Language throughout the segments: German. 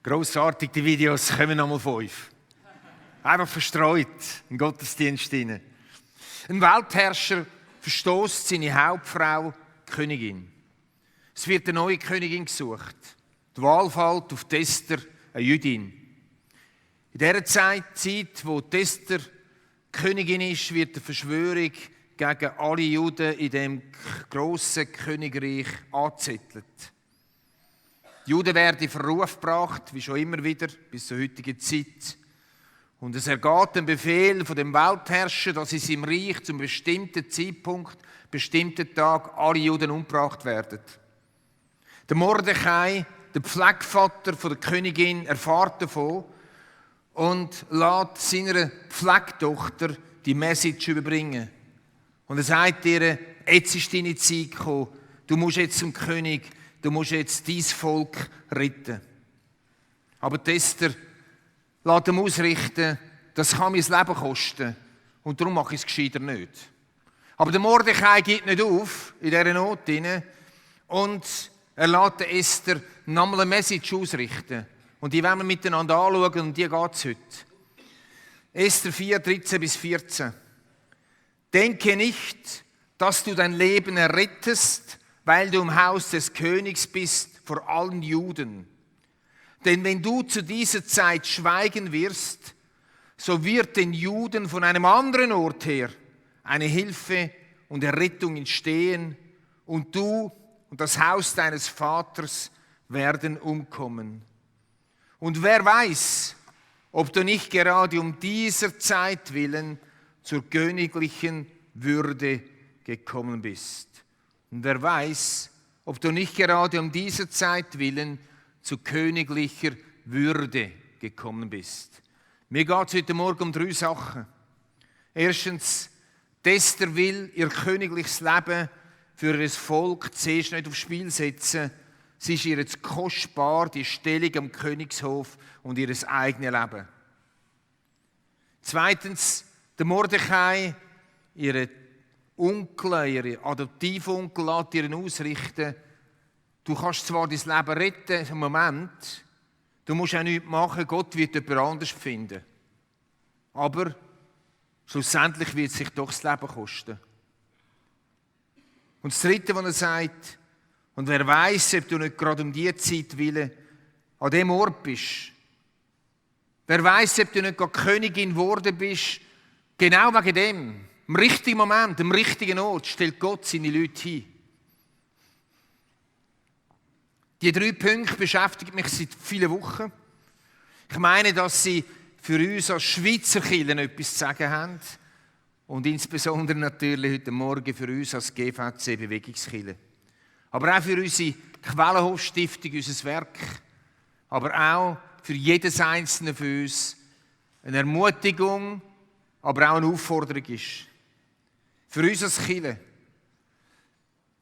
Grossartig, die Videos kommen nochmal 5. Einfach verstreut im Gottesdienst hinein. Ein Weltherrscher verstößt seine Hauptfrau, die Königin. Es wird eine neue Königin gesucht. Die Wahl fällt auf Esther, eine Jüdin. In dieser Zeit, wo Esther Königin ist, wird eine Verschwörung gegen alle Juden in dem grossen Königreich angezettelt. Die Juden werden in Verruf gebracht, wie schon immer wieder, bis zur heutigen Zeit. Und es ergeht ein Befehl von dem Weltherrscher, dass in seinem Reich zum bestimmten Zeitpunkt, bestimmten Tag alle Juden umgebracht werden. Der Mordechai, der Pflegevater der Königin, erfährt davon und lässt seiner Pflegetochter die Message überbringen. Und er sagt ihr, jetzt ist deine Zeit gekommen, du musst jetzt zum König, du musst jetzt dein Volk retten. Aber die Esther lässt ihm ausrichten, das kann mein Leben kosten und darum mache ich es gescheiter nicht. Aber der Mordechai gibt nicht auf in dieser Not hinein und er lässt Esther nochmal eine Message ausrichten. Und die wollen wir miteinander anschauen und die geht es heute. Esther 4, 13-14. Denke nicht, dass du dein Leben errettest, weil du im Haus des Königs bist vor allen Juden. Denn wenn du zu dieser Zeit schweigen wirst, so wird den Juden von einem anderen Ort her eine Hilfe und Errettung entstehen und du und das Haus deines Vaters werden umkommen. Und wer weiß, ob du nicht gerade um dieser Zeit willen zur königlichen Würde gekommen bist. Und wer weiß, ob du nicht gerade um dieser Zeit willen zu königlicher Würde gekommen bist. Mir geht es heute Morgen um 3 Sachen. Erstens, Esther will ihr königliches Leben für ihr Volk zuerst nicht aufs Spiel setzen. Sie ist ihr zu kostbar, die Stellung am Königshof und ihr eigenes Leben. Zweitens, der Mordechai, ihre Onkel, ihre Adoptivonkel, lässt ihren ausrichten, du kannst zwar dein Leben retten im Moment, du musst auch nichts machen, Gott wird jemand anderes finden. Aber schlussendlich wird es sich doch das Leben kosten. Und das Dritte, was er sagt, und wer weiß, ob du nicht gerade um diese Zeit willen an dem Ort bist. Wer weiß, ob du nicht gerade Königin geworden bist, genau wegen dem. Im richtigen Moment, im richtigen Ort stellt Gott seine Leute hin. Die 3 Punkte beschäftigen mich seit vielen Wochen. Ich meine, dass sie für uns als Schweizer Kirche etwas zu sagen haben. Und insbesondere natürlich heute Morgen für uns als GVC Bewegungskirche. Aber auch für unsere Quellenhof-Stiftung, unser Werk. Aber auch für jedes einzelne von uns eine Ermutigung, aber auch eine Aufforderung ist. Für uns als Kirche.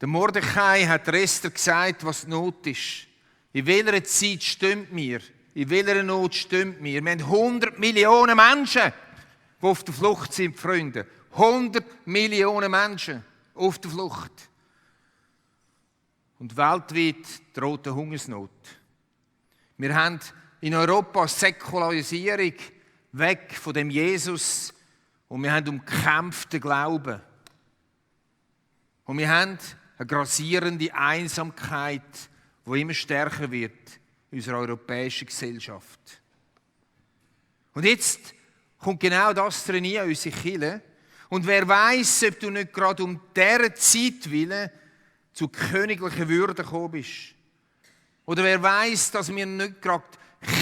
Der Mordechai hat der Esther gesagt, was die Not ist. In welcher Zeit stimmt mir? In welcher Not stimmt mir? Wir haben 100 Millionen Menschen, die auf der Flucht sind, Freunde. 100 Millionen Menschen auf der Flucht. Und weltweit droht eine Hungersnot. Wir haben in Europa Säkularisierung, weg von dem Jesus, und wir haben umkämpften Glauben. Und wir haben eine grassierende Einsamkeit, die immer stärker wird in unserer europäischen Gesellschaft. Und jetzt kommt genau das drin in unsere Kirche. Und wer weiß, ob du nicht gerade um dieser Zeit willen zu königlicher Würde gekommen bist. Oder wer weiß, dass wir nicht gerade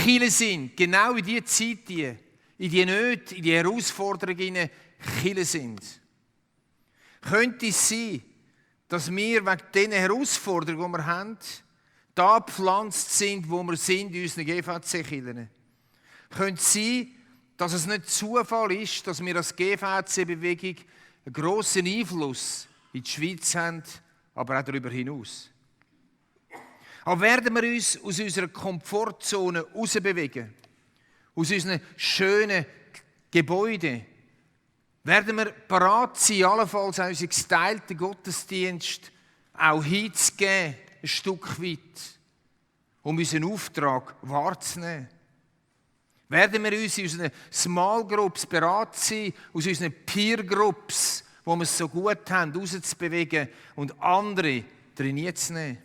Kirche sind, genau in diese Zeit, in die Nöte, in die Herausforderungen Kirche sind. Könnte es sein, dass wir wegen diesen Herausforderungen, die wir haben, da gepflanzt sind, wo wir sind in unseren GVC-Kirchen? Könnte es sein, dass es nicht Zufall ist, dass wir als GVC-Bewegung einen grossen Einfluss in die Schweiz haben, aber auch darüber hinaus. Aber werden wir uns aus unserer Komfortzone herausbewegen, aus unseren schönen Gebäuden, werden wir bereit sein, allenfalls auch unseren geteilten Gottesdienst auch hinzugeben, ein Stück weit. um unseren Auftrag wahrzunehmen? Werden wir uns in unseren Small Groups bereit sein, aus unseren Peer Groups, wo wir es so gut haben, rauszubewegen und andere trainiert zu nehmen?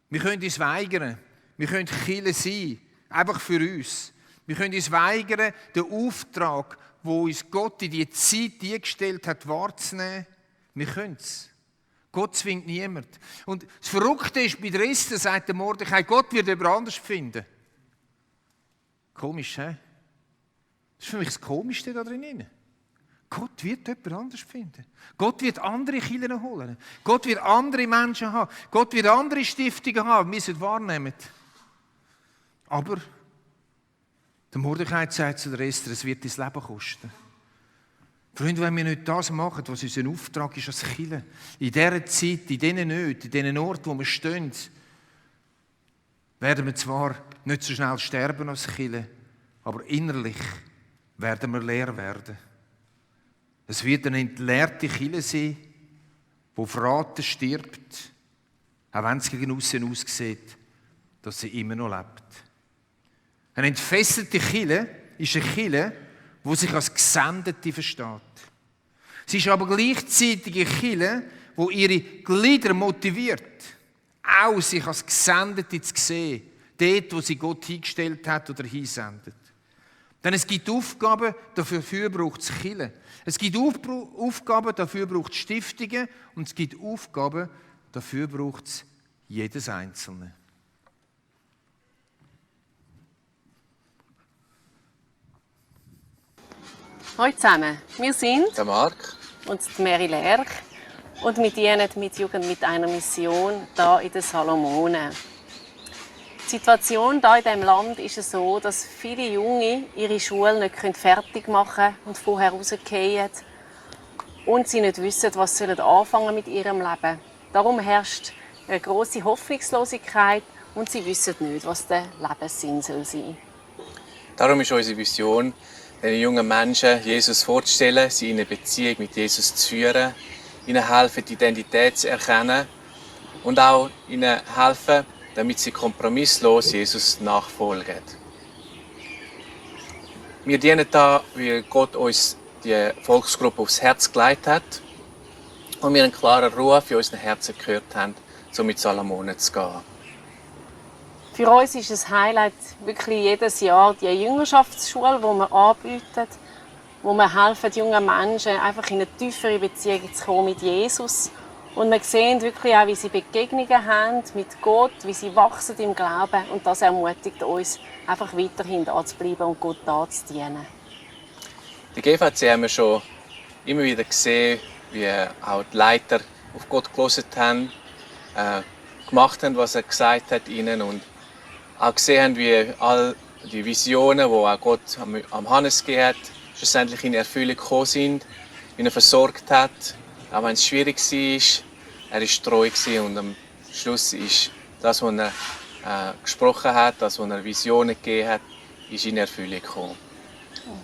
Wir können uns weigern. Wir können Kirche sein, einfach für uns. Wir können uns weigern, den Auftrag, wo uns Gott in die Zeit eingestellt hat, wahrzunehmen. Wir können es. Gott zwingt niemand. Und das Verrückte ist, bei der Esther sagt der Mordechai, Gott wird jemand anders finden. Komisch, hä? Das ist für mich das Komischste da drin. Gott wird jemand anders finden. Gott wird andere Kirchen holen. Gott wird andere Menschen haben. Gott wird andere Stiftungen haben, die wir wahrnehmen. Aber der Mordechai sagt zu der Esther, es wird dein Leben kosten. Freunde, wenn wir nicht das machen, was unser Auftrag ist als Kirche, in dieser Zeit, in diesen Nöten, in diesen Orten, wo wir stehen, werden wir zwar nicht so schnell sterben als Kirche, aber innerlich werden wir leer werden. Es wird eine entleerte Kirche sein, die verraten stirbt, auch wenn es gegen aussen aussieht, dass sie immer noch lebt. Eine entfesselte Kirche ist eine Kirche, die sich als Gesendete versteht. Sie ist aber gleichzeitig eine Kirche, die ihre Glieder motiviert, auch sich als Gesendete zu sehen, dort, wo sie Gott hingestellt hat oder hinsendet. Denn es gibt Aufgaben, dafür braucht es Kirche. Es gibt Aufgaben, dafür braucht es Stiftungen und es gibt Aufgaben, dafür braucht es jedes Einzelne. Hallo zusammen, wir sind der Marc und die Mary Lerch und wir dienen mit Jugend mit einer Mission hier in den Salomonen. Die Situation hier in diesem Land ist so, dass viele Junge ihre Schule nicht fertig machen können und vorher rausgehen und sie nicht wissen, was sie anfangen mit ihrem Leben. Darum herrscht eine grosse Hoffnungslosigkeit und sie wissen nicht, was der Lebenssinn sein soll. Darum ist unsere Vision, den jungen Menschen Jesus vorzustellen, sie in eine Beziehung mit Jesus zu führen, ihnen helfen, die Identität zu erkennen und auch ihnen helfen, damit sie kompromisslos Jesus nachfolgen. Wir dienen da, weil Gott uns die Volksgruppe aufs Herz gelegt hat und wir einen klaren Ruf in unseren Herzen gehört haben, so mit Salomonen zu gehen. Für uns ist es Highlight wirklich jedes Jahr die Jüngerschaftsschule, die wir anbieten, wo wir helfen, jungen Menschen einfach in eine tiefere Beziehung zu kommen mit Jesus. Und wir sehen wirklich auch, wie sie Begegnungen haben mit Gott, wie sie wachsen im Glauben. Und das ermutigt uns, einfach weiterhin da zu bleiben und Gott da zu dienen. Die GVC haben wir schon immer wieder gesehen, wie auch die Leiter auf Gott gehört haben, gemacht haben, was er gesagt hat ihnen und auch gesehen haben, wie all die Visionen, die auch Gott am Hannes gegeben hat, schlussendlich in Erfüllung gekommen sind, wie er versorgt hat, auch wenn es schwierig war. Er war treu und am Schluss ist das, was er gesprochen hat, das, was er Visionen gegeben hat, ist in Erfüllung gekommen.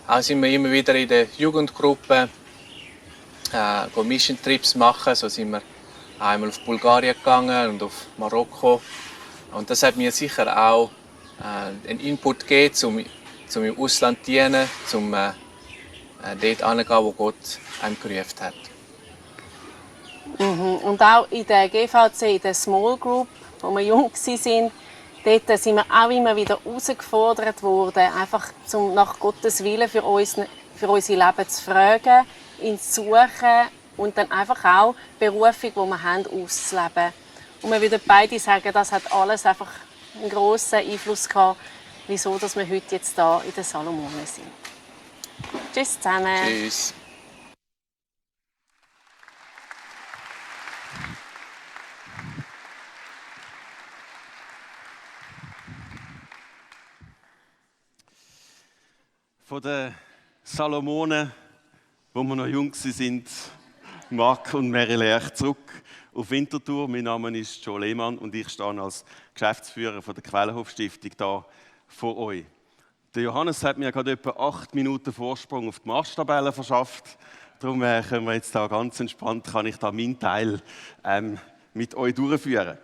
Auch sind wir immer wieder in der Jugendgruppe Mission Trips machen. So sind wir einmal auf Bulgarien gegangen und auf Marokko. Und das hat mir sicher auch einen Input gegeben, um im Ausland zu dienen, um dort hinzugehen, wo Gott einem gerufen hat. Und auch in der GVC, in der Small Group, wo wir jung waren, dort sind wir auch immer wieder herausgefordert worden, einfach nach Gottes Willen für unser Leben zu fragen, ihn zu suchen und dann einfach auch die Berufung, die wir haben, auszuleben. Und wir würden beide sagen, das hat alles einfach einen grossen Einfluss gehabt, wieso dass wir heute jetzt hier in den Salomonen sind. Tschüss zusammen. Tschüss. Von den Salomonen, wo wir noch jung sind, Marc und Mary Lerch, zurück auf Winterthur. Mein Name ist Joe Lehmann und ich stehe als Geschäftsführer von der Quellenhof-Stiftung hier vor euch. Der Johannes hat mir gerade etwa 8 Minuten Vorsprung auf die Marschtabelle verschafft. Darum können wir jetzt da ganz entspannt, kann ich da meinen Teil mit euch durchführen.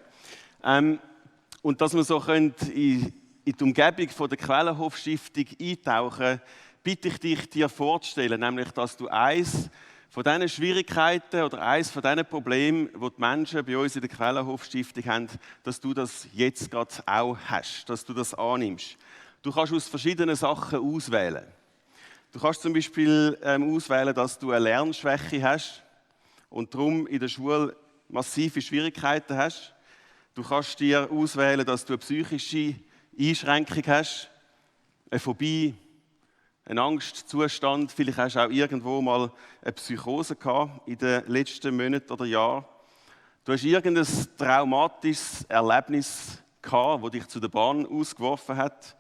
Und dass wir so in die Umgebung von der Quellenhof-Stiftung eintauchen, bitte ich dich, dir vorzustellen, nämlich, dass du eins von diesen Schwierigkeiten oder eins von diesen Problemen, die die Menschen bei uns in der Quellenhof-Stiftung haben, dass du das jetzt gerade auch hast, dass du das annimmst. Du kannst aus verschiedenen Sachen auswählen. Du kannst zum Beispiel auswählen, dass du eine Lernschwäche hast und darum in der Schule massive Schwierigkeiten hast. Du kannst dir auswählen, dass du eine psychische Einschränkung hast, eine Phobie, einen Angstzustand. Vielleicht hast du auch irgendwo mal eine Psychose gehabt in den letzten Monaten oder Jahren. Du hast irgendein traumatisches Erlebnis gehabt, das dich zu der Bahn ausgeworfen hat.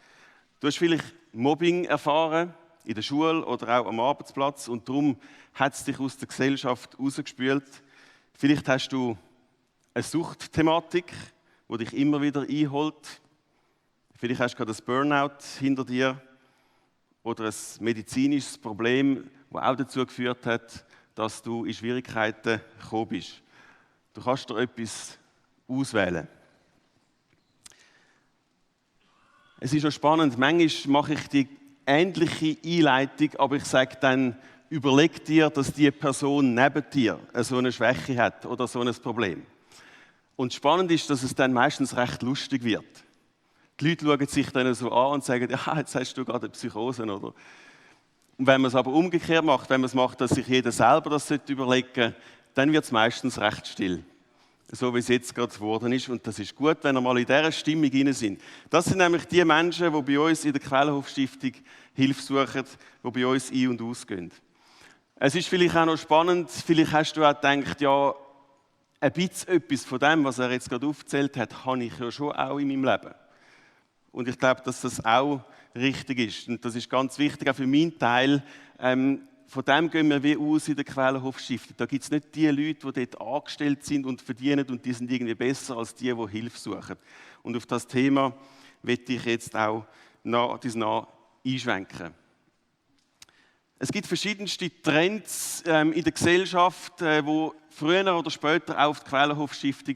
Du hast vielleicht Mobbing erfahren in der Schule oder auch am Arbeitsplatz und darum hat es dich aus der Gesellschaft rausgespült. Vielleicht hast du eine Suchtthematik, die dich immer wieder einholt. Vielleicht hast du gerade ein Burnout hinter dir oder ein medizinisches Problem, das auch dazu geführt hat, dass du in Schwierigkeiten gekommen bist. Du kannst dir etwas auswählen. Es ist auch spannend, manchmal mache ich die ähnliche Einleitung, aber ich sage dann, überleg dir, dass die Person neben dir so eine Schwäche hat oder so ein Problem. Und spannend ist, dass es dann meistens recht lustig wird. Die Leute schauen sich dann so an und sagen, ja, jetzt hast du gerade eine Psychose, oder? Und wenn man es aber umgekehrt macht, wenn man es macht, dass sich jeder selber das überlegen sollte, dann wird es meistens recht still. So wie es jetzt gerade geworden ist. Und das ist gut, wenn wir mal in dieser Stimmung rein sind. Das sind nämlich die Menschen, die bei uns in der Quellenhof-Stiftung Hilfe suchen, die bei uns ein- und ausgehen. Es ist vielleicht auch noch spannend, vielleicht hast du auch gedacht, ja, ein bisschen etwas von dem, was er jetzt gerade aufgezählt hat, habe ich ja schon auch in meinem Leben. Und ich glaube, dass das auch richtig ist. Und das ist ganz wichtig, auch für meinen Teil. Von dem gehen wir wie aus in der Quellenhof-Stiftung. Da gibt es nicht die Leute, die dort angestellt sind und verdienen und die sind irgendwie besser als die Hilfe suchen. Und auf das Thema möchte ich jetzt auch einschwenken. Es gibt verschiedenste Trends in der Gesellschaft, die früher oder später auch auf die Quellenhof-Stiftung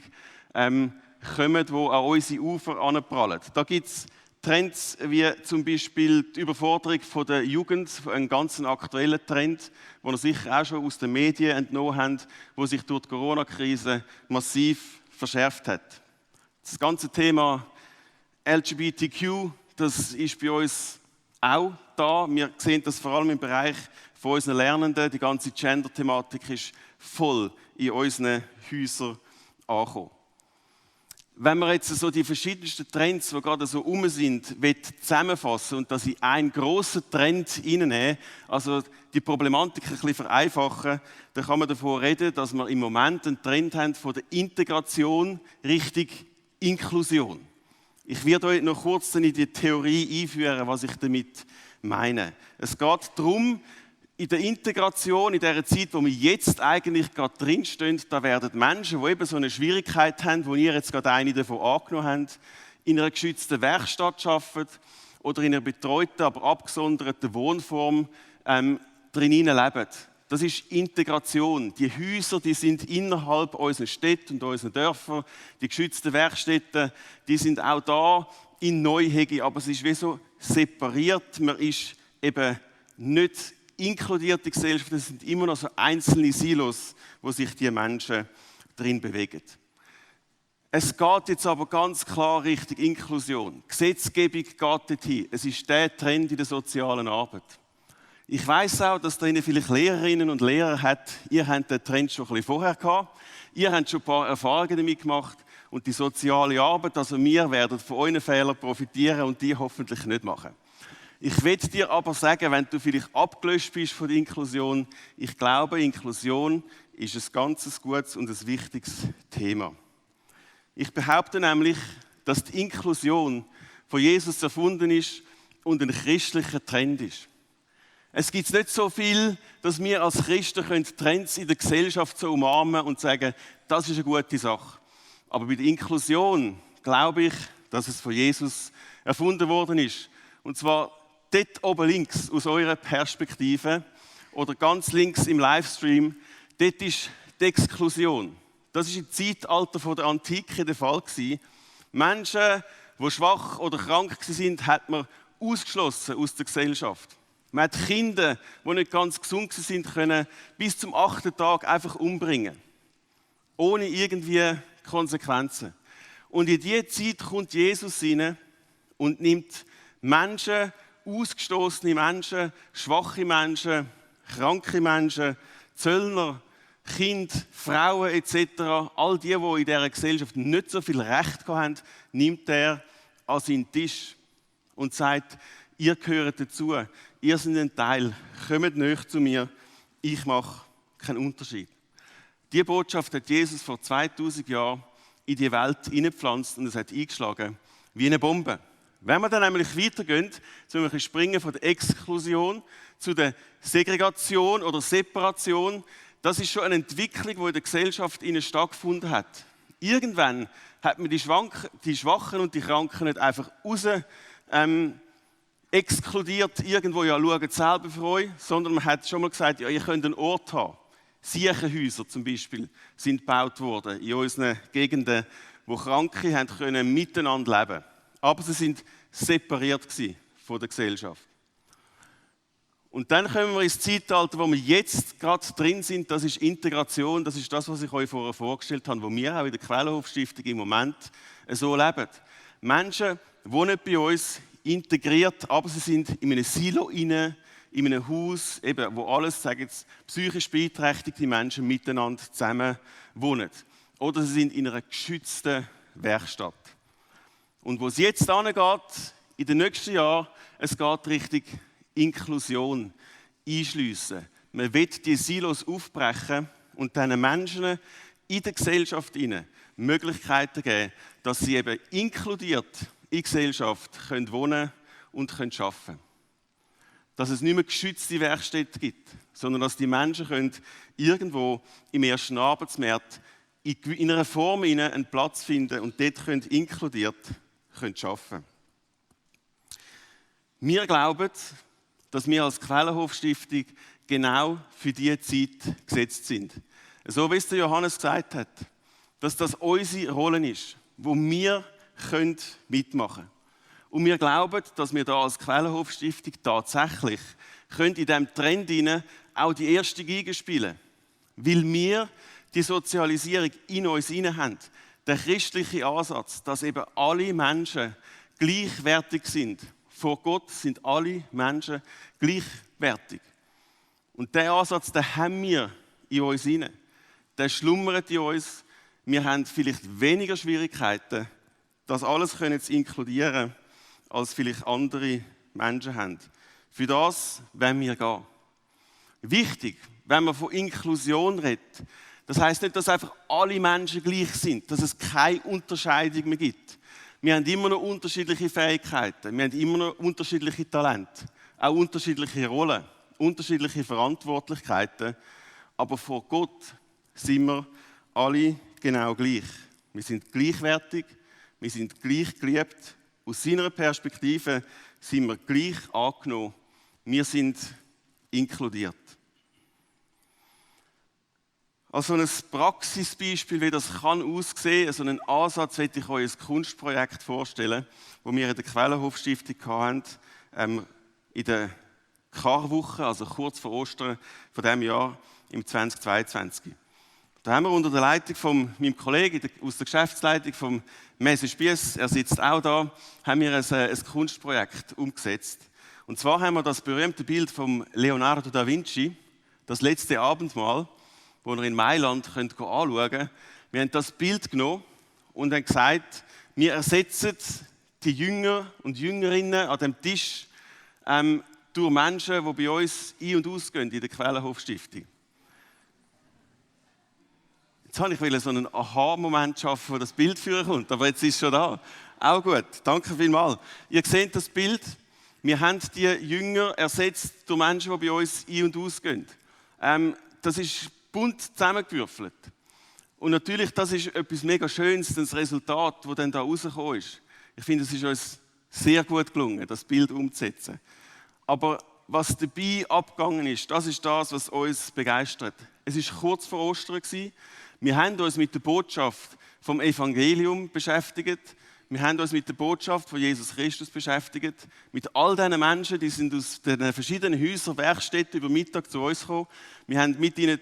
kommen, die an unsere Ufer anprallen. Da gibt es Trends wie zum Beispiel die Überforderung der Jugend, ein ganz aktueller Trend, den ihr sicher auch schon aus den Medien entnommen habt, der sich durch die Corona-Krise massiv verschärft hat. Das ganze Thema LGBTQ, das ist bei uns auch da. Wir sehen das vor allem im Bereich von unseren Lernenden. Die ganze Gender-Thematik ist voll in unseren Häusern angekommen. Wenn wir jetzt so die verschiedensten Trends, die gerade so rum sind, zusammenfassen und das in einen grossen Trend hineinnehmen, also die Problematik ein bisschen vereinfachen, dann kann man davon reden, dass wir im Moment einen Trend haben von der Integration Richtung Inklusion. Ich werde euch noch kurz in die Theorie einführen, was ich damit meine. Es geht darum, in der Integration, in der Zeit, wo wir jetzt eigentlich gerade drinstehen, da werden Menschen, die eben so eine Schwierigkeit haben, wo ihr jetzt gerade eine davon angenommen habt, in einer geschützten Werkstatt arbeiten oder in einer betreuten, aber abgesonderten Wohnform drinnen leben. Das ist Integration. Die Häuser, die sind innerhalb unserer Städte und unserer Dörfer. Die geschützten Werkstätten, die sind auch da in Neuhegi, aber es ist wie so separiert. Man ist eben nicht inkludierte Gesellschaft, das sind immer noch so einzelne Silos, wo sich die Menschen drin bewegen. Es geht jetzt aber ganz klar Richtung Inklusion. Gesetzgebung geht dorthin. Es ist der Trend in der sozialen Arbeit. Ich weiss auch, dass da vielleicht Lehrerinnen und Lehrer hat. Ihr habt den Trend schon ein bisschen vorher gehabt. Ihr habt schon ein paar Erfahrungen damit gemacht. Und die soziale Arbeit, also wir werden von euren Fehlern profitieren und die hoffentlich nicht machen. Ich will dir aber sagen, wenn du vielleicht abgelöscht bist von der Inklusion, ich glaube, Inklusion ist ein ganz gutes und ein wichtiges Thema. Ich behaupte nämlich, dass die Inklusion von Jesus erfunden ist und ein christlicher Trend ist. Es gibt nicht so viel, dass wir als Christen Trends in der Gesellschaft so umarmen und sagen, das ist eine gute Sache. Aber bei der Inklusion glaube ich, dass es von Jesus erfunden worden ist. Und zwar dort oben links aus eurer Perspektive oder ganz links im Livestream, dort ist die Exklusion. Das war im Zeitalter der Antike der Fall. Menschen, die schwach oder krank waren, hat man ausgeschlossen aus der Gesellschaft. Man hat Kinder, die nicht ganz gesund waren, können bis zum 8. Tag einfach umbringen. Ohne irgendwie Konsequenzen. Und in diese Zeit kommt Jesus rein und nimmt Menschen, ausgestoßene Menschen, schwache Menschen, kranke Menschen, Zöllner, Kinder, Frauen etc., all die in dieser Gesellschaft nicht so viel Recht hatten, nimmt er an seinen Tisch und sagt, ihr gehört dazu, ihr seid ein Teil, kommt näher zu mir, ich mache keinen Unterschied. Diese Botschaft hat Jesus vor 2000 Jahren in die Welt hineingepflanzt und es hat eingeschlagen wie eine Bombe. Wenn wir dann nämlich weitergehen, so wir springen von der Exklusion zu der Segregation oder Separation, das ist schon eine Entwicklung, die in der Gesellschaft stattgefunden hat. Irgendwann hat man die Schwachen und die Kranken nicht einfach raus exkludiert, irgendwo, ja, schaut selber für euch, sondern man hat schon mal gesagt, ja, ihr könnt einen Ort haben. Siechenhäuser zum Beispiel sind gebaut worden in unseren Gegenden, wo Kranke haben können miteinander leben. Aber sie sind separiert von der Gesellschaft. Und dann kommen wir ins Zeitalter, wo wir jetzt gerade drin sind, das ist Integration, das ist das, was ich euch vorher vorgestellt habe, wo wir auch in der Quellenhof-Stiftung im Moment so leben. Menschen wohnen bei uns integriert, aber sie sind in einem Silo inne, in einem Haus, eben, wo alles, sagen jetzt, psychisch beeinträchtigte Menschen miteinander zusammen wohnen. Oder sie sind in einer geschützten Werkstatt. Und wo es jetzt angeht, in den nächsten Jahren, es geht Richtung Inklusion, einschliessen. Man will die Silos aufbrechen und diesen Menschen in der Gesellschaft Möglichkeiten geben, dass sie eben inkludiert in die Gesellschaft können wohnen und können arbeiten können. Dass es nicht mehr geschützte Werkstätten gibt, sondern dass die Menschen können irgendwo im ersten Arbeitsmarkt in einer Form einen Platz finden und dort können inkludiert arbeiten können. Wir glauben, dass wir als Quellenhof-Stiftung genau für diese Zeit gesetzt sind. So wie es der Johannes gesagt hat, dass das unsere Rolle ist, wo wir mitmachen können. Und wir glauben, dass wir da als Quellenhof-Stiftung tatsächlich in diesem Trend auch die erste Geige spielen können. Weil wir die Sozialisierung in uns haben. Der christliche Ansatz, dass eben alle Menschen gleichwertig sind. Vor Gott sind alle Menschen gleichwertig. Und diesen Ansatz, den haben wir in uns hinein. Der schlummert in uns. Wir haben vielleicht weniger Schwierigkeiten, das alles zu inkludieren, als vielleicht andere Menschen haben. Für das wollen wir gehen. Wichtig, wenn man von Inklusion redet, das heisst nicht, dass einfach alle Menschen gleich sind, dass es keine Unterscheidung mehr gibt. Wir haben immer noch unterschiedliche Fähigkeiten, wir haben immer noch unterschiedliche Talente, auch unterschiedliche Rollen, unterschiedliche Verantwortlichkeiten. Aber vor Gott sind wir alle genau gleich. Wir sind gleichwertig, wir sind gleich geliebt. Aus seiner Perspektive sind wir gleich angenommen. Wir sind inkludiert. Also ein Praxisbeispiel, wie das kann aussehen, so einen Ansatz, möchte ich euch ein Kunstprojekt vorstellen, das wir in der Quellenhof-Stiftung hatten, in der Karwoche, also kurz vor Ostern von diesem Jahr, im 2022. Da haben wir unter der Leitung von meinem Kollegen aus der Geschäftsleitung, von Messe Spiess, er sitzt auch da, haben wir ein Kunstprojekt umgesetzt. Und zwar haben wir das berühmte Bild von Leonardo da Vinci, das letzte Abendmahl, das ihr in Mailand anschauen könnt. Wir haben das Bild genommen und haben gesagt, wir ersetzen die Jünger und Jüngerinnen an dem Tisch durch Menschen, die bei uns ein- und ausgehen in der Quellenhof-Stiftung. Jetzt wollte ich so einen Aha-Moment schaffen, wo das Bild führen kommt, aber jetzt ist es schon da. Auch gut, danke vielmals. Ihr seht das Bild. Wir haben die Jünger ersetzt durch Menschen, die bei uns ein- und ausgehen. Das ist bunt zusammengewürfelt. Und natürlich, das ist etwas mega Schönes, das Resultat, das dann da rausgekommen ist. Ich finde, es ist uns sehr gut gelungen, das Bild umzusetzen. Aber was dabei abgegangen ist, das ist das, was uns begeistert. Es war kurz vor Ostern. Wir haben uns mit der Botschaft vom Evangelium beschäftigt. Wir haben uns mit der Botschaft von Jesus Christus beschäftigt. Mit all diesen Menschen, die sind aus den verschiedenen Häusern, Werkstätten über Mittag zu uns gekommen. Wir haben mit ihnen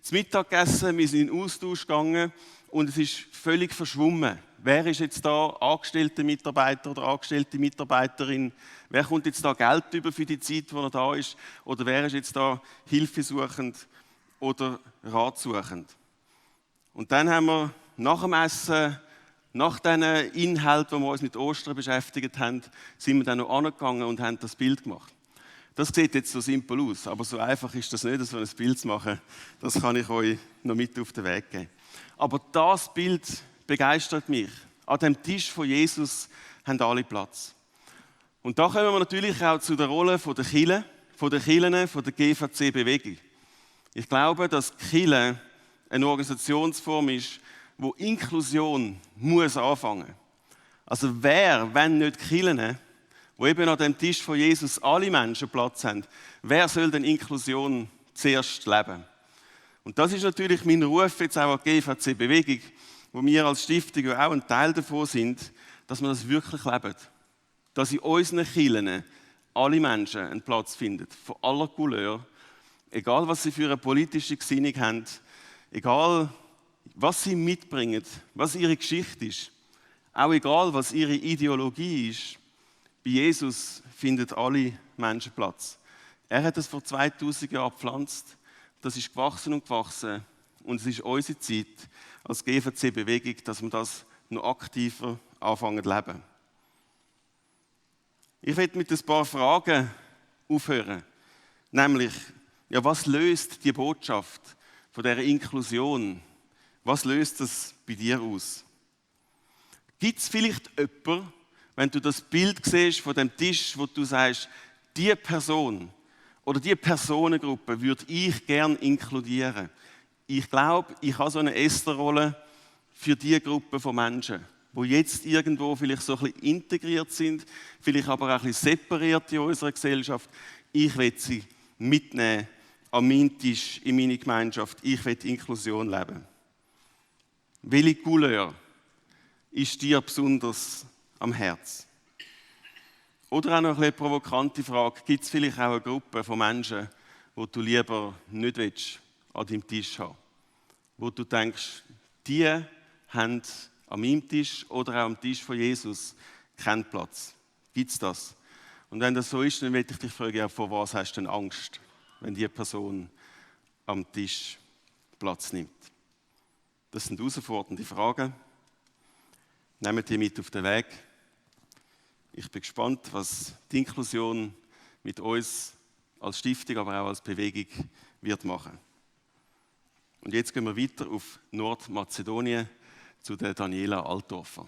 zu Mittag gegessen, wir sind in den Austausch gegangen und es ist völlig verschwommen. Wer ist jetzt da angestellter Mitarbeiter oder angestellte Mitarbeiterin? Wer kommt jetzt da Geld über für die Zeit, wo er da ist? Oder wer ist jetzt da hilfesuchend oder ratsuchend? Und dann haben wir nach dem Essen, nach diesen Inhalten, die wir uns mit Ostern beschäftigt haben, sind wir dann noch angegangen und haben das Bild gemacht. Das sieht jetzt so simpel aus, aber so einfach ist das nicht, so ein Bild zu machen. Das kann ich euch noch mit auf den Weg geben. Aber das Bild begeistert mich. An dem Tisch von Jesus haben alle Platz. Und da kommen wir natürlich auch zu der Rolle der Kirche, von der GVC-Bewegung. Ich glaube, dass die Kirche eine Organisationsform ist, wo Inklusion muss anfangen. Also wer, wenn nicht die Kirche, wo eben an dem Tisch von Jesus alle Menschen Platz haben, wer soll denn Inklusion zuerst leben? Und das ist natürlich mein Ruf jetzt auch an die GVC-Bewegung, wo wir als Stiftung ja auch ein Teil davon sind, dass wir das wirklich leben. Dass in unseren Kirchen alle Menschen einen Platz finden, von aller Couleur, egal was sie für eine politische Gesinnung haben, egal was sie mitbringen, was ihre Geschichte ist, auch egal was ihre Ideologie ist, bei Jesus finden alle Menschen Platz. Er hat es vor 2000 Jahren gepflanzt, das ist gewachsen und es ist unsere Zeit als GVC-Bewegung, dass wir das noch aktiver anfangen zu leben. Ich werde mit ein paar Fragen aufhören, nämlich, ja, was löst die Botschaft von dieser Inklusion, was löst das bei dir aus? Gibt es vielleicht jemanden, wenn du das Bild siehst von dem Tisch, wo du sagst, diese Person oder diese Personengruppe würde ich gerne inkludieren? Ich glaube, ich habe so eine Esther-Rolle für diese Gruppe von Menschen, die jetzt irgendwo vielleicht so ein bisschen integriert sind, vielleicht aber auch ein bisschen separiert in unserer Gesellschaft. Ich will sie mitnehmen an meinen Tisch, in meine Gemeinschaft. Ich will Inklusion leben. Welche Couleur ist dir besonders am Herz? Oder auch noch eine provokante Frage. Gibt es vielleicht auch eine Gruppe von Menschen, die du lieber nicht willst, an deinem Tisch haben? Wo du denkst, die haben an meinem Tisch oder auch am Tisch von Jesus keinen Platz. Gibt es das? Und wenn das so ist, dann möchte ich dich fragen, vor was hast du denn Angst, wenn diese Person am Tisch Platz nimmt? Das sind herausfordernde Fragen. Nehmt die mit auf den Weg. Ich bin gespannt, was die Inklusion mit uns als Stiftung, aber auch als Bewegung wird machen. Und jetzt gehen wir weiter auf Nordmazedonien zu der Daniela Altdorfer.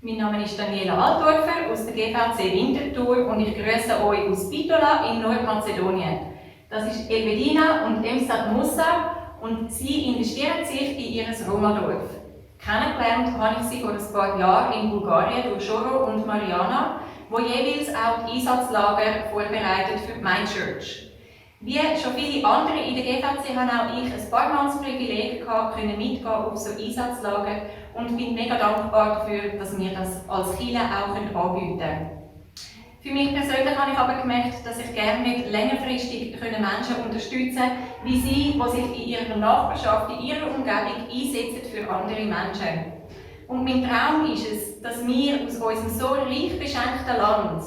Mein Name ist Daniela Altdorfer aus der GVC Winterthur und ich grüße euch aus Bitola in Nordmazedonien. Das ist Elvedina und Emsad Musa und sie investieren sich in ihr Roma-Dorf. Kennengelernt habe ich sie vor ein paar Jahren in Bulgarien durch Joro und Mariana, wo jeweils auch die Einsatzlager vorbereitet für My Church. Wie schon viele andere in der GVC habe auch ich ein paar Mal das Privileg gehabt, mitgehen auf so Einsatzlager und bin mega dankbar dafür, dass wir das als Kirche auch anbieten können. Für mich persönlich habe ich aber gemerkt, dass ich gerne mit längerfristig Menschen unterstützen kann, wie sie, die sich in ihrer Nachbarschaft, in ihrer Umgebung einsetzen für andere Menschen. Und mein Traum ist es, dass wir aus unserem so reich beschenkten Land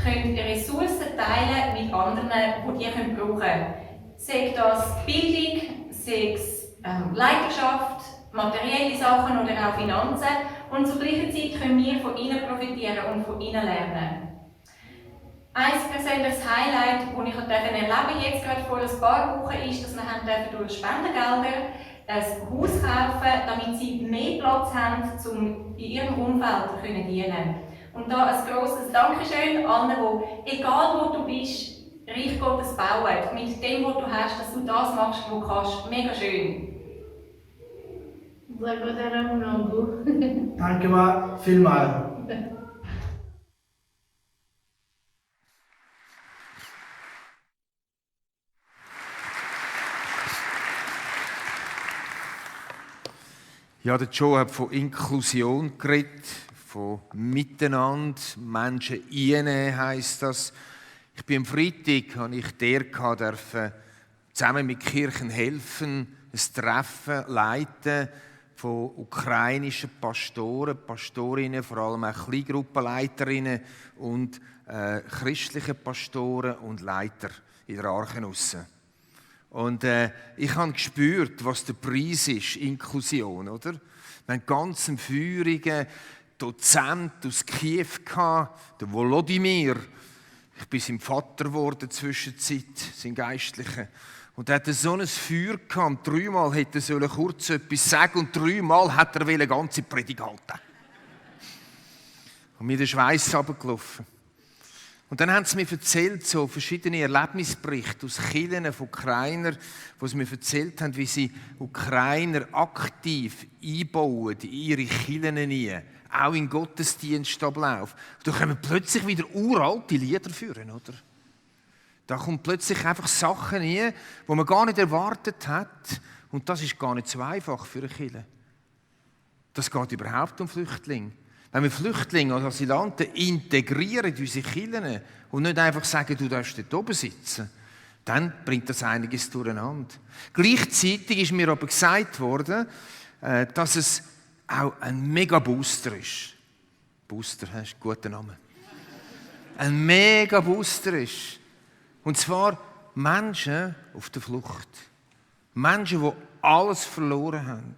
Ressourcen teilen mit anderen, die die brauchen können. Sei das Bildung, sei es Leiterschaft, materielle Sachen oder auch Finanzen. Und zur gleichen Zeit können wir von ihnen profitieren und von ihnen lernen. Ein persönliches Highlight, das ich erleben jetzt gerade vor ein paar Wochen, ist, dass wir durch Spendengelder ein Haus kaufen, damit sie mehr Platz haben, um in ihrem Umfeld zu dienen. Und da ein grosses Dankeschön an alle, die, egal wo du bist, Reich Gottes bauen, mit dem, was du hast, dass du das machst, was du kannst. Mega schön. Danke vielmals. Ja, der Joe hat von Inklusion geredet, von Miteinander, Menschen einnehmen heisst das. Ich bin am Freitag, habe ich durfte zusammen mit Kirchen helfen, ein Treffen leiten von ukrainischen Pastoren, Pastorinnen, vor allem auch Kleingruppenleiterinnen und christlichen Pastoren und Leiter in der Arche aussen. Und ich habe gespürt, was der Preis ist, Inklusion, oder? Wir hatten ganz einen feurigen Dozent aus Kiew, der Volodymyr. Ich bin sein Vater geworden zwischenzeit, sein Geistlicher. Und er hatte so ein Feuer gehabt. 3-mal hätte er kurz etwas sagen und 3-mal hat er eine ganze Predigt halten. Und mir der Schweiß runtergelaufen. Und dann haben sie mir erzählt, so verschiedene Erlebnisberichte aus Kirchen von Ukrainer, wo sie mir erzählt haben, wie sie Ukrainer aktiv einbauen in ihre Kirchen hinein, auch in Gottesdienstablauf. Da kommen plötzlich wieder uralte Lieder führen, oder? Da kommen plötzlich einfach Sachen rein, die man gar nicht erwartet hat. Und das ist gar nicht so einfach für eine Kirche. Das geht überhaupt um Flüchtlinge. Wenn wir Flüchtlinge oder Asylanten integrieren in unsere Kirchen und nicht einfach sagen, du darfst dort oben sitzen, dann bringt das einiges durcheinander. Gleichzeitig ist mir aber gesagt worden, dass es auch ein Mega-Booster ist. Booster, das ist ein guter Name. Ein Mega-Booster ist. Und zwar Menschen auf der Flucht. Menschen, die alles verloren haben.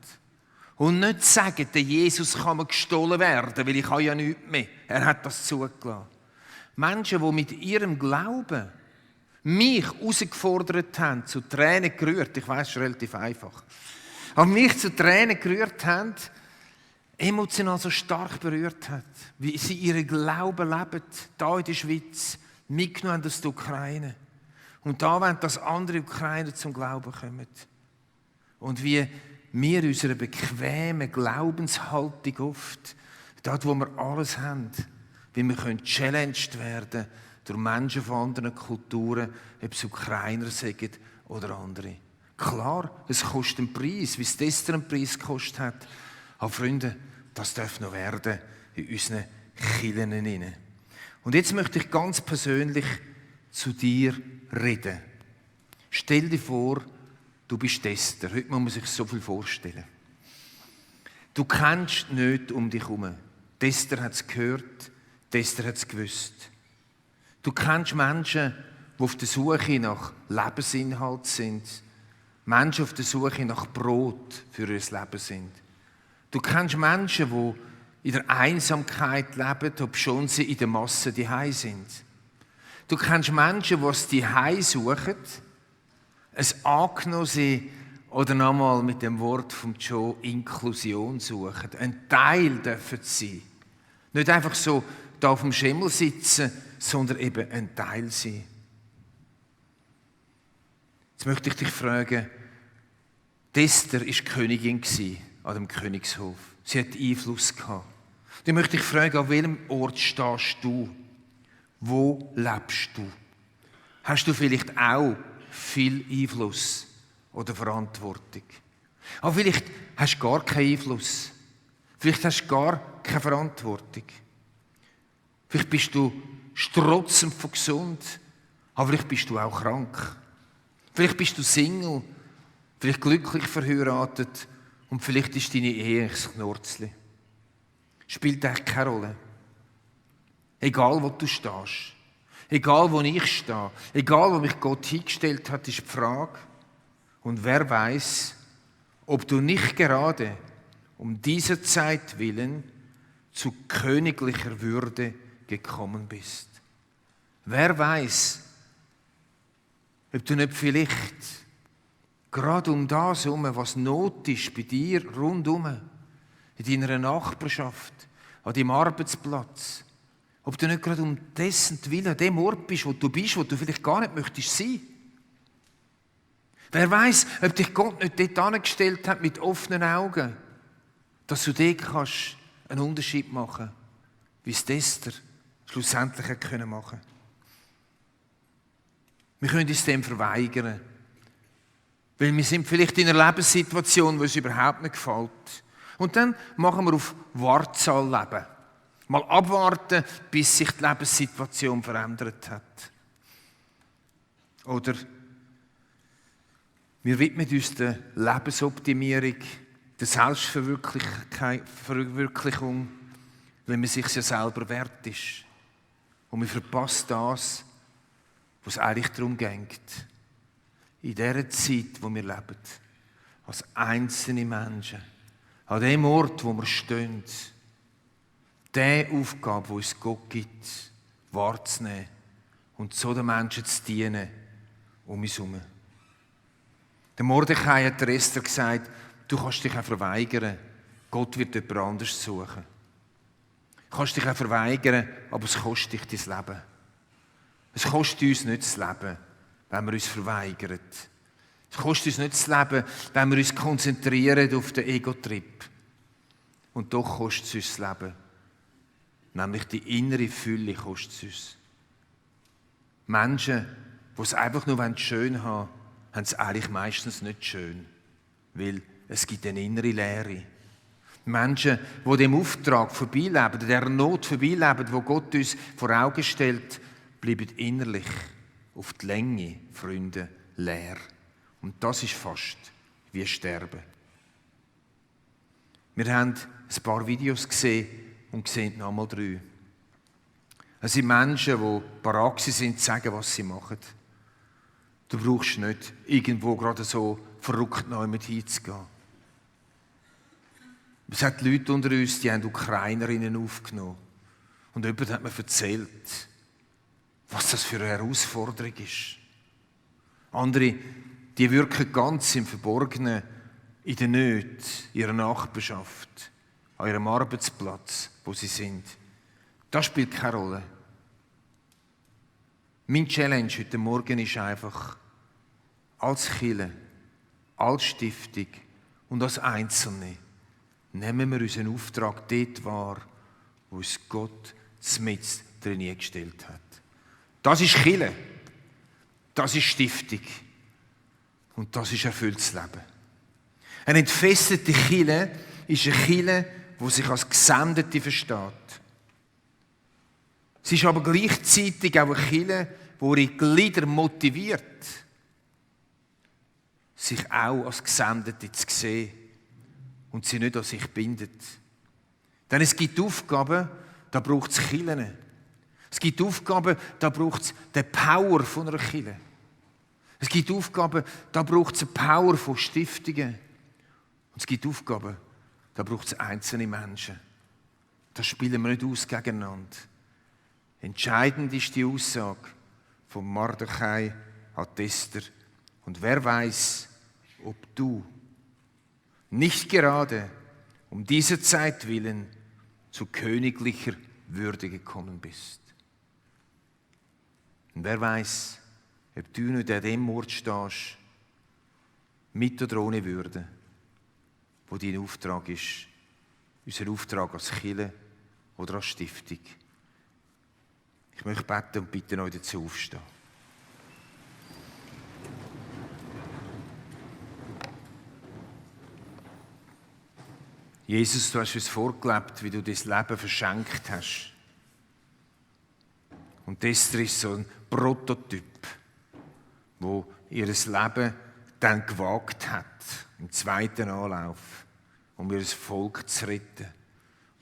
Und nicht sagen, der Jesus kann mir gestohlen werden, weil ich habe ja nichts mehr. Er hat das zugelassen. Menschen, die mit ihrem Glauben mich herausgefordert haben, zu Tränen gerührt. Ich weiss, es ist relativ einfach. Aber mich zu Tränen gerührt haben, emotional so stark berührt hat, wie sie ihren Glauben leben, hier in der Schweiz, mitgenommen aus der Ukraine. Und da wollen, dass andere Ukrainer zum Glauben kommen. Und wie wir in unserer bequemen Glaubenshaltung oft, dort wo wir alles haben, wie wir challenged werden durch Menschen von anderen Kulturen, ob es Ukrainer sind oder andere. Klar, es kostet einen Preis, wie es Esther einen Preis gekostet hat. Aber Freunde, das darf noch werden in unseren Kirchen. Und jetzt möchte ich ganz persönlich zu dir reden. Stell dir vor, du bist Esther. Heute muss man sich so viel vorstellen. Du kennst nicht um dich herum. Esther hat es gehört, Esther hat es gewusst. Du kennst Menschen, die auf der Suche nach Lebensinhalt sind. Menschen auf der Suche nach Brot für ihr Leben sind. Du kennst Menschen, die in der Einsamkeit leben, obschon sie in der Masse daheim sind. Du kennst Menschen, die es daheim suchen, es angenommen sind oder nochmal mit dem Wort von Joe Inklusion suchen. Ein Teil dürfen sie sein. Nicht einfach so da auf dem Schemel sitzen, sondern eben ein Teil sein. Jetzt möchte ich dich fragen, Esther war Königin an dem Königshof. Sie hat Einfluss gehabt. Ich möchte dich fragen, an welchem Ort stehst du? Wo lebst du? Hast du vielleicht auch viel Einfluss oder Verantwortung? Aber vielleicht hast du gar keinen Einfluss. Vielleicht hast du gar keine Verantwortung. Vielleicht bist du strotzend von gesund, aber vielleicht bist du auch krank. Vielleicht bist du Single, vielleicht glücklich verheiratet und vielleicht ist deine Ehe ein Knurzli. Spielt eigentlich keine Rolle. Egal, wo du stehst, egal, wo ich stehe, egal, wo mich Gott hingestellt hat, ist die Frage. Und wer weiß, ob du nicht gerade um dieser Zeit willen zu königlicher Würde gekommen bist. Wer weiß, ob du nicht vielleicht gerade um das herum, was Not ist bei dir rundherum, in deiner Nachbarschaft, an deinem Arbeitsplatz, ob du nicht gerade um dessen Willen an dem Ort bist, wo du vielleicht gar nicht möchtest sein. Wer weiß, ob dich Gott nicht dort angestellt hat mit offenen Augen, dass du dort kannst einen Unterschied machen, wie es Esther schlussendlich machen können. Wir können uns dem verweigern, weil wir sind vielleicht in einer Lebenssituation, wo es überhaupt nicht gefällt. Und dann machen wir auf Wartzahl leben. Mal abwarten, bis sich die Lebenssituation verändert hat. Oder wir widmen uns der Lebensoptimierung, der Selbstverwirklichung, wenn man sich ja selber wert ist. Und wir verpassen das, was es eigentlich darum geht. In dieser Zeit, wo wir leben, als einzelne Menschen, an dem Ort, wo wir stehen, diese Aufgabe, die uns Gott gibt, wahrzunehmen und so den Menschen zu dienen, um uns herum. Der Mordechai hat der Esther gesagt, du kannst dich auch verweigern, Gott wird jemand anderes suchen. Du kannst dich auch verweigern, aber es kostet dich dein Leben. Es kostet uns nicht das Leben, wenn wir uns verweigern. Es kostet uns nicht das Leben, wenn wir uns konzentrieren auf den Ego-Trip. Und doch kostet es uns das Leben. Nämlich die innere Fülle kostet es uns. Menschen, die es einfach nur schön haben haben es eigentlich meistens nicht schön. Weil es gibt eine innere Leere. Menschen, die dem Auftrag vorbeileben, der Not vorbeileben, wo Gott uns vor Augen stellt, bleiben innerlich auf die Länge, Freunde, leer. Und das ist fast wie Sterben. Wir haben ein paar Videos gesehen und sehen noch einmal 3. Es sind Menschen, die bereit sind, zu sagen, was sie machen. Du brauchst nicht irgendwo gerade so verrückt neu mit hinzugehen. Es hat Leute unter uns, die haben Ukrainerinnen aufgenommen. Und jemand hat mir erzählt, was das für eine Herausforderung ist. Andere, die wirken ganz im Verborgenen, in der Nöte, in ihrer Nachbarschaft, an ihrem Arbeitsplatz, wo sie sind. Das spielt keine Rolle. Mein Challenge heute Morgen ist einfach, als Kirche, als Stiftung und als Einzelne, nehmen wir unseren Auftrag dort wahr, wo uns Gott mitten drin gestellt hat. Das ist Kirche, das ist Stiftung und das ist erfülltes Leben. Eine entfesselte Kirche ist eine Kirche, die sich als Gesendete versteht. Es ist aber gleichzeitig auch eine Kirche, die ihre Glieder motiviert, sich auch als Gesendete zu sehen und sie nicht an sich bindet. Denn es gibt Aufgaben, da braucht es Kirchen. Es gibt Aufgaben, da braucht es die Power von einer Kirche. Es gibt Aufgaben, da braucht es eine Power von Stiftungen. Und es gibt Aufgaben, da braucht es einzelne Menschen. Das spielen wir nicht aus gegeneinander. Entscheidend ist die Aussage von Mordechai an Esther. Und wer weiß, ob du nicht gerade um dieser Zeit willen zu königlicher Würde gekommen bist. Und wer weiß, ob du nicht an dem Ort stehst, mit oder ohne Würde, wo dein Auftrag ist, unser Auftrag als Kirche oder als Stiftung. Ich möchte beten und bitte euch dazu aufstehen. Jesus, du hast uns vorgelebt, wie du dein Leben verschenkt hast. Und Esther ist so ein Prototyp, wo ihr Leben dann gewagt hat, im zweiten Anlauf, um ihr Volk zu retten,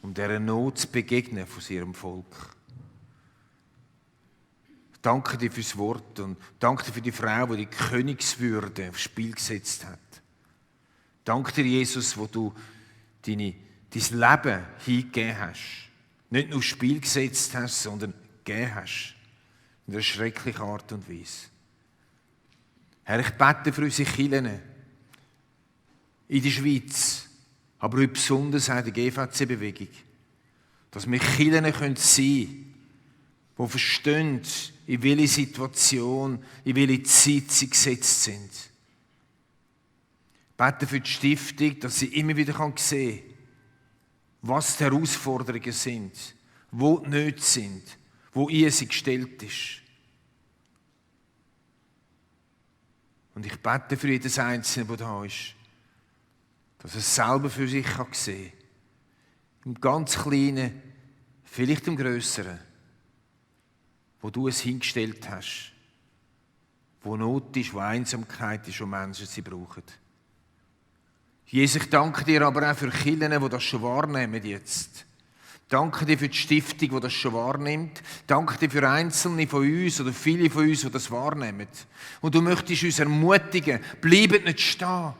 um dieser Not zu begegnen von ihrem Volk. Danke dir fürs Wort und danke dir für die Frau, die die Königswürde aufs Spiel gesetzt hat. Danke dir, Jesus, wo du dein Leben hingegeben hast. Nicht nur aufs Spiel gesetzt hast, sondern gegeben hast. In einer schrecklichen Art und Weise. Herr, ich bete für unsere Kirchen in der Schweiz, aber auch besonders auch in der GVC-Bewegung, dass wir Kirchen sein können, die verstehen, in welche Situation, in welche Zeit sie gesetzt sind. Ich bete für die Stiftung, dass sie immer wieder sehen kann, was die Herausforderungen sind, wo die Nöte sind, wo ihr sie gestellt ist. Und ich bete für jedes Einzelne, der da ist, dass er es selber für sich sehen kann. Im ganz Kleinen, vielleicht im Grösseren, wo du es hingestellt hast, wo Not ist, wo Einsamkeit ist, wo Menschen sie brauchen. Jesus, ich danke dir aber auch für Kirchen, die das schon wahrnehmen jetzt. Danke dir für die Stiftung, die das schon wahrnimmt. Danke dir für Einzelne von uns oder viele von uns, die das wahrnehmen. Und du möchtest uns ermutigen, bleibt nicht stehen.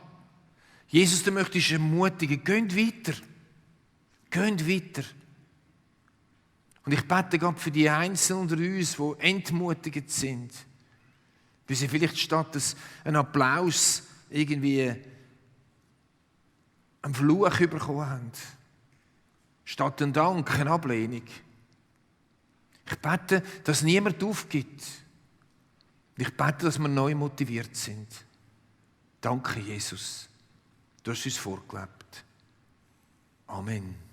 Jesus, du möchtest ermutigen, geht weiter. Geht weiter. Und ich bete Gott für die Einzelnen unter uns, die entmutigt sind. Weil sie vielleicht statt einen Applaus irgendwie einen Fluch bekommen haben. Statt einen Dank, eine Ablehnung. Ich bete, dass niemand aufgibt. Ich bete, dass wir neu motiviert sind. Danke, Jesus. Du hast uns vorgelebt. Amen.